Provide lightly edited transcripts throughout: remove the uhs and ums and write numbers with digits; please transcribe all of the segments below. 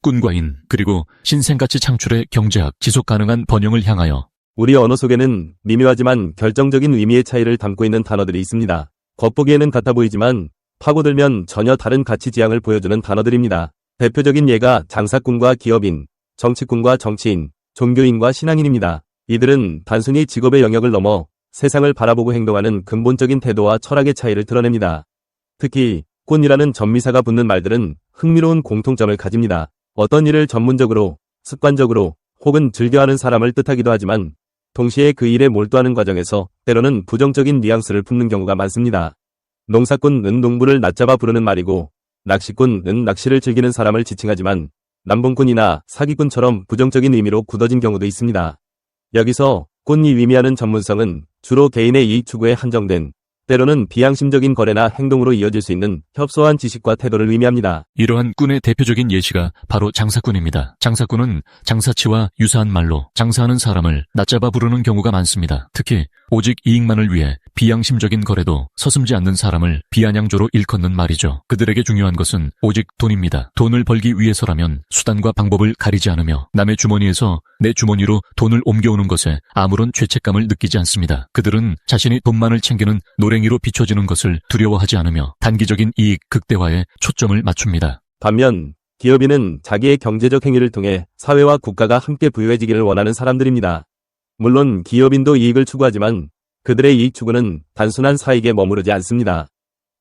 꾼과인 그리고 신생가치 창출의 경제학 지속 가능한 번영을 향하여 우리 언어 속에는 미묘하지만 결정적인 의미의 차이를 담고 있는 단어들이 있습니다. 겉보기에는 같아 보이지만 파고들면 전혀 다른 가치 지향을 보여주는 단어들입니다. 대표적인 예가 장사꾼과 기업인, 정치꾼과 정치인, 종교인과 신앙인입니다. 이들은 단순히 직업의 영역을 넘어 세상을 바라보고 행동하는 근본적인 태도와 철학의 차이를 드러냅니다. 특히 꾼이라는 전미사가 붙는 말들은 흥미로운 공통점을 가집니다. 어떤 일을 전문적으로, 습관적으로 혹은 즐겨하는 사람을 뜻하기도 하지만 동시에 그 일에 몰두하는 과정에서 때로는 부정적인 뉘앙스를 품는 경우가 많습니다. 농사꾼은 농부를 낮잡아 부르는 말이고 낚시꾼은 낚시를 즐기는 사람을 지칭하지만 남봉꾼이나 사기꾼처럼 부정적인 의미로 굳어진 경우도 있습니다. 여기서 꾼이 의미하는 전문성은 주로 개인의 이익 추구에 한정된 때로는 비양심적인 거래나 행동으로 이어질 수 있는 협소한 지식과 태도를 의미합니다. 이러한 꾼의 대표적인 예시가 바로 장사꾼입니다. 장사꾼은 장사치와 유사한 말로 장사하는 사람을 낮잡아 부르는 경우가 많습니다. 특히 오직 이익만을 위해 비양심적인 거래도 서슴지 않는 사람을 비아냥조로 일컫는 말이죠. 그들에게 중요한 것은 오직 돈입니다. 돈을 벌기 위해서라면 수단과 방법을 가리지 않으며 남의 주머니에서 내 주머니로 돈을 옮겨오는 것에 아무런 죄책감을 느끼지 않습니다. 그들은 자신이 돈만을 챙기는 노랭이로 비춰지는 것을 두려워하지 않으며 단기적인 이익 극대화에 초점을 맞춥니다. 반면 기업인은 자기의 경제적 행위를 통해 사회와 국가가 함께 부유해지기를 원하는 사람들입니다. 물론 기업인도 이익을 추구하지만 그들의 이익 추구는 단순한 사익에 머무르지 않습니다.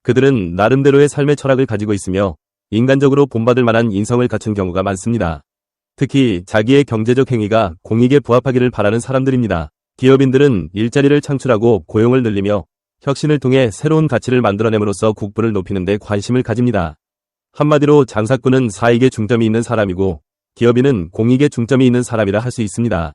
그들은 나름대로의 삶의 철학을 가지고 있으며 인간적으로 본받을 만한 인성을 갖춘 경우가 많습니다. 특히 자기의 경제적 행위가 공익에 부합하기를 바라는 사람들입니다. 기업인들은 일자리를 창출하고 고용을 늘리며 혁신을 통해 새로운 가치를 만들어냄으로써 국부를 높이는 데 관심을 가집니다. 한마디로 장사꾼은 사익에 중점이 있는 사람이고 기업인은 공익에 중점이 있는 사람이라 할 수 있습니다.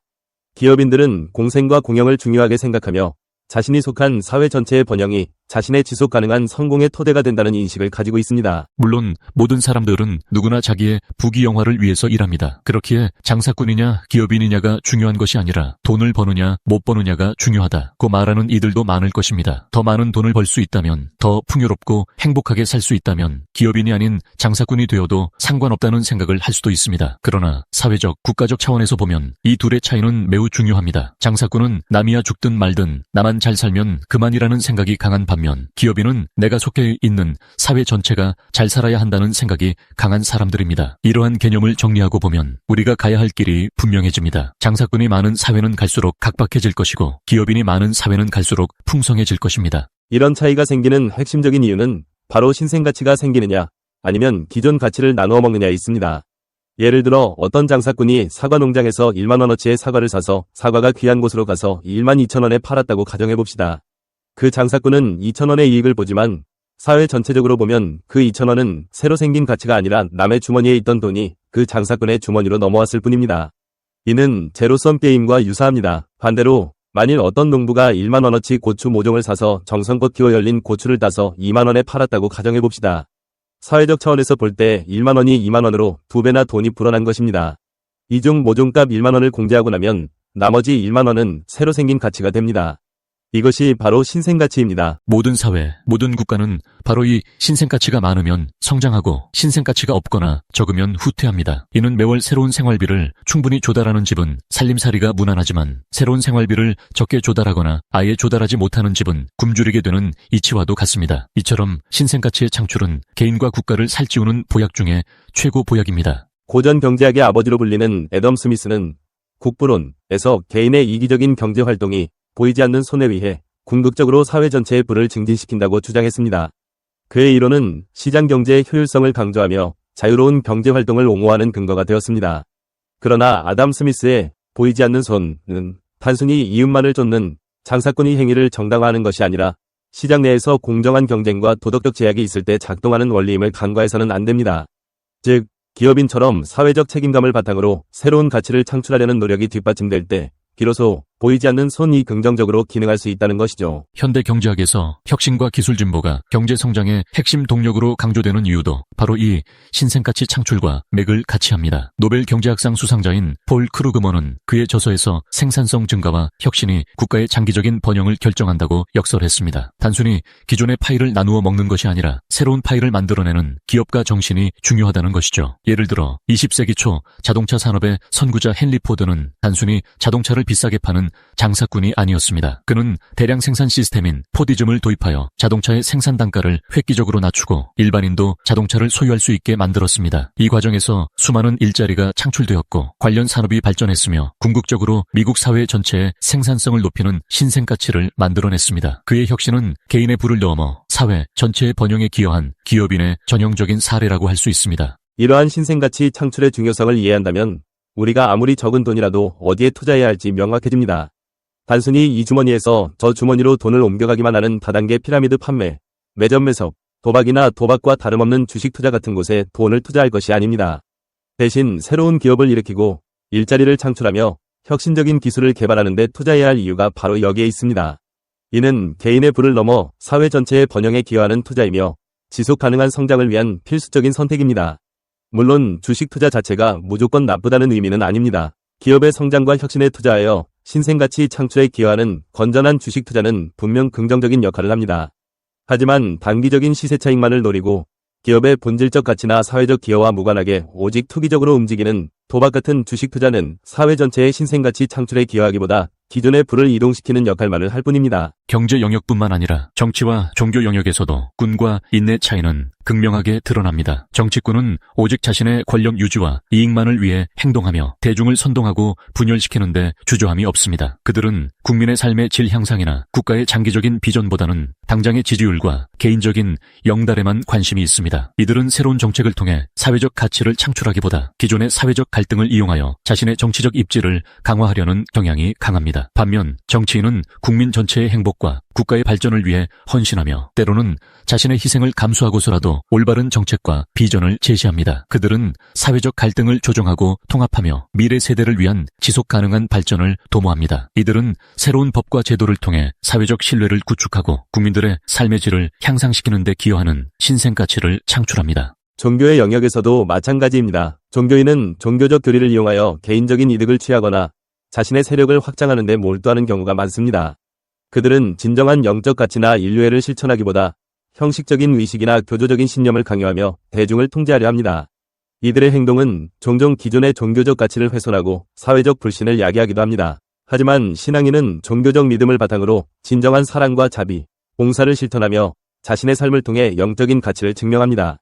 기업인들은 공생과 공영을 중요하게 생각하며 자신이 속한 사회 전체의 번영이 자신의 지속 가능한 성공의 토대가 된다는 인식을 가지고 있습니다. 물론 모든 사람들은 누구나 자기의 부귀영화를 위해서 일합니다. 그렇기에 장사꾼이냐 기업인이냐가 중요한 것이 아니라 돈을 버느냐 못 버느냐가 중요하다고 말하는 이들도 많을 것입니다. 더 많은 돈을 벌 수 있다면, 더 풍요롭고 행복하게 살 수 있다면 기업인이 아닌 장사꾼이 되어도 상관없다는 생각을 할 수도 있습니다. 그러나 사회적, 국가적 차원에서 보면 이 둘의 차이는 매우 중요합니다. 장사꾼은 남이야 죽든 말든 나만 잘 살면 그만이라는 생각이 강한 반면 기업인은 내가 속해 있는 사회 전체가 잘 살아야 한다는 생각이 강한 사람들입니다. 이러한 개념을 정리하고 보면 우리가 가야 할 길이 분명해집니다. 장사꾼이 많은 사회는 갈수록 각박해질 것이고 기업인이 많은 사회는 갈수록 풍성해질 것입니다. 이런 차이가 생기는 핵심적인 이유는 바로 신생가치가 생기느냐 아니면 기존 가치를 나누어 먹느냐에 있습니다. 예를 들어 어떤 장사꾼이 사과 농장에서 1만원어치의 사과를 사서 사과가 귀한 곳으로 가서 12,000원에 팔았다고 가정해봅시다. 그 장사꾼은 2,000원의 이익을 보지만 사회 전체적으로 보면 그 2,000원은 새로 생긴 가치가 아니라 남의 주머니에 있던 돈이 그 장사꾼의 주머니로 넘어왔을 뿐입니다. 이는 제로섬 게임과 유사합니다. 반대로 만일 어떤 농부가 1만원어치 고추 모종을 사서 정성껏 키워 열린 고추를 따서 2만원에 팔았다고 가정해봅시다. 사회적 차원에서 볼 때 1만원이 2만원으로 2배나 돈이 불어난 것입니다. 이중 모종값 1만원을 공제하고 나면 나머지 1만원은 새로 생긴 가치가 됩니다. 이것이 바로 신생가치입니다. 모든 사회, 모든 국가는 바로 이 신생가치가 많으면 성장하고 신생가치가 없거나 적으면 후퇴합니다. 이는 매월 새로운 생활비를 충분히 조달하는 집은 살림살이가 무난하지만 새로운 생활비를 적게 조달하거나 아예 조달하지 못하는 집은 굶주리게 되는 이치와도 같습니다. 이처럼 신생가치의 창출은 개인과 국가를 살찌우는 보약 중에 최고 보약입니다. 고전 경제학의 아버지로 불리는 애덤 스미스는 국부론에서 개인의 이기적인 경제활동이 보이지 않는 손에 의해 궁극적으로 사회 전체의 부를 증진시킨다고 주장했습니다. 그의 이론은 시장경제의 효율성을 강조하며 자유로운 경제활동을 옹호하는 근거가 되었습니다. 그러나 아담 스미스의 보이지 않는 손은 단순히 이윤만을 쫓는 장사꾼의 행위를 정당화하는 것이 아니라 시장 내에서 공정한 경쟁과 도덕적 제약이 있을 때 작동하는 원리임을 간과해서는 안 됩니다. 즉, 기업인처럼 사회적 책임감을 바탕으로 새로운 가치를 창출하려는 노력이 뒷받침될 때 비로소 보이지 않는 손이 긍정적으로 기능할 수 있다는 것이죠. 현대 경제학에서 혁신과 기술 진보가 경제 성장의 핵심 동력으로 강조되는 이유도 바로 이 신생가치 창출과 맥을 같이 합니다. 노벨 경제학상 수상자인 폴 크루그먼은 그의 저서에서 생산성 증가와 혁신이 국가의 장기적인 번영을 결정한다고 역설했습니다. 단순히 기존의 파일을 나누어 먹는 것이 아니라 새로운 파일을 만들어내는 기업가 정신이 중요하다는 것이죠. 예를 들어 20세기 초 자동차 산업의 선구자 헨리 포드는 단순히 자동차를 비싸게 파는 장사꾼이 아니었습니다. 그는 대량 생산 시스템인 포디즘을 도입하여 자동차의 생산 단가를 획기적으로 낮추고 일반인도 자동차를 소유할 수 있게 만들었습니다. 이 과정에서 수많은 일자리가 창출되었고 관련 산업이 발전했으며 궁극적으로 미국 사회 전체의 생산성을 높이는 신생가치를 만들어냈습니다. 그의 혁신은 개인의 부를 넘어 사회 전체의 번영에 기여한 기업인의 전형적인 사례라고 할 수 있습니다. 이러한 신생가치 창출의 중요성을 이해한다면 우리가 아무리 적은 돈이라도 어디에 투자해야 할지 명확해집니다. 단순히 이 주머니에서 저 주머니로 돈을 옮겨가기만 하는 다단계 피라미드 판매, 매점 매석, 도박이나 도박과 다름없는 주식 투자 같은 곳에 돈을 투자할 것이 아닙니다. 대신 새로운 기업을 일으키고 일자리를 창출하며 혁신적인 기술을 개발하는 데 투자해야 할 이유가 바로 여기에 있습니다. 이는 개인의 부를 넘어 사회 전체의 번영에 기여하는 투자이며 지속 가능한 성장을 위한 필수적인 선택입니다. 물론 주식 투자 자체가 무조건 나쁘다는 의미는 아닙니다. 기업의 성장과 혁신에 투자하여 신생가치 창출에 기여하는 건전한 주식 투자는 분명 긍정적인 역할을 합니다. 하지만 단기적인 시세 차익만을 노리고 기업의 본질적 가치나 사회적 기여와 무관하게 오직 투기적으로 움직이는 도박 같은 주식 투자는 사회 전체의 신생가치 창출에 기여하기보다 기존의 부를 이동시키는 역할만을 할 뿐입니다. 경제 영역뿐만 아니라 정치와 종교 영역에서도 꾼과 인의 차이는 극명하게 드러납니다. 정치꾼은 오직 자신의 권력 유지와 이익만을 위해 행동하며 대중을 선동하고 분열시키는데 주저함이 없습니다. 그들은 국민의 삶의 질 향상이나 국가의 장기적인 비전보다는 당장의 지지율과 개인적인 영달에만 관심이 있습니다. 이들은 새로운 정책을 통해 사회적 가치를 창출하기보다 기존의 사회적 갈등을 이용하여 자신의 정치적 입지를 강화하려는 경향이 강합니다. 반면 정치인은 국민 전체의 행복과 국가의 발전을 위해 헌신하며 때로는 자신의 희생을 감수하고서라도 올바른 정책과 비전을 제시합니다. 그들은 사회적 갈등을 조정하고 통합하며 미래 세대를 위한 지속 가능한 발전을 도모합니다. 이들은 새로운 법과 제도를 통해 사회적 신뢰를 구축하고 국민들의 삶의 질을 향상시키는 데 기여하는 신생가치를 창출합니다. 종교의 영역에서도 마찬가지입니다. 종교인은 종교적 교리를 이용하여 개인적인 이득을 취하거나 자신의 세력을 확장하는 데 몰두하는 경우가 많습니다. 그들은 진정한 영적 가치나 인류애를 실천하기보다 형식적인 의식이나 교조적인 신념을 강요하며 대중을 통제하려 합니다. 이들의 행동은 종종 기존의 종교적 가치를 훼손하고 사회적 불신을 야기하기도 합니다. 하지만 신앙인은 종교적 믿음을 바탕으로 진정한 사랑과 자비, 봉사를 실천하며 자신의 삶을 통해 영적인 가치를 증명합니다.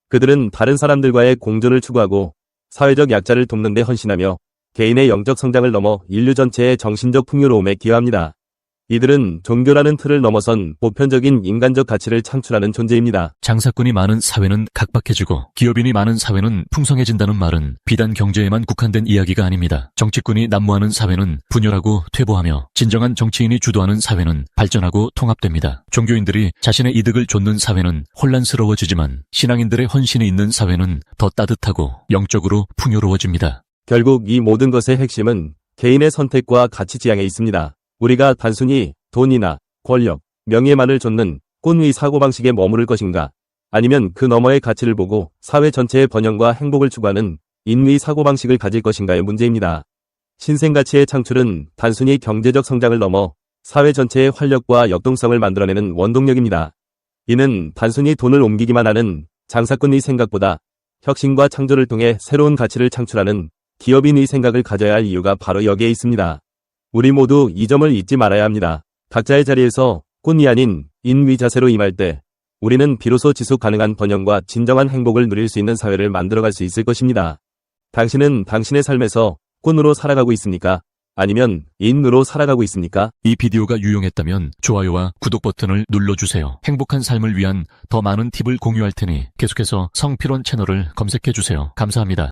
그들은 다른 사람들과의 공존을 추구하고 사회적 약자를 돕는 데 헌신하며 개인의 영적 성장을 넘어 인류 전체의 정신적 풍요로움에 기여합니다. 이들은 종교라는 틀을 넘어선 보편적인 인간적 가치를 창출하는 존재입니다. 장사꾼이 많은 사회는 각박해지고 기업인이 많은 사회는 풍성해진다는 말은 비단 경제에만 국한된 이야기가 아닙니다. 정치꾼이 난무하는 사회는 분열하고 퇴보하며 진정한 정치인이 주도하는 사회는 발전하고 통합됩니다. 종교인들이 자신의 이득을 좇는 사회는 혼란스러워지지만 신앙인들의 헌신이 있는 사회는 더 따뜻하고 영적으로 풍요로워집니다. 결국 이 모든 것의 핵심은 개인의 선택과 가치 지향에 있습니다. 우리가 단순히 돈이나 권력, 명예만을 좇는 꼰의 사고방식에 머무를 것인가? 아니면 그 너머의 가치를 보고 사회 전체의 번영과 행복을 추구하는 인의 사고방식을 가질 것인가의 문제입니다. 신생가치의 창출은 단순히 경제적 성장을 넘어 사회 전체의 활력과 역동성을 만들어내는 원동력입니다. 이는 단순히 돈을 옮기기만 하는 장사꾼의 생각보다 혁신과 창조를 통해 새로운 가치를 창출하는 기업인의 생각을 가져야 할 이유가 바로 여기에 있습니다. 우리 모두 이 점을 잊지 말아야 합니다. 각자의 자리에서 꾼이 아닌 인의 자세로 임할 때 우리는 비로소 지속 가능한 번영과 진정한 행복을 누릴 수 있는 사회를 만들어갈 수 있을 것입니다. 당신은 당신의 삶에서 꾼으로 살아가고 있습니까? 아니면 인으로 살아가고 있습니까? 이 비디오가 유용했다면 좋아요와 구독 버튼을 눌러주세요. 행복한 삶을 위한 더 많은 팁을 공유할 테니 계속해서 성필원 채널을 검색해주세요. 감사합니다.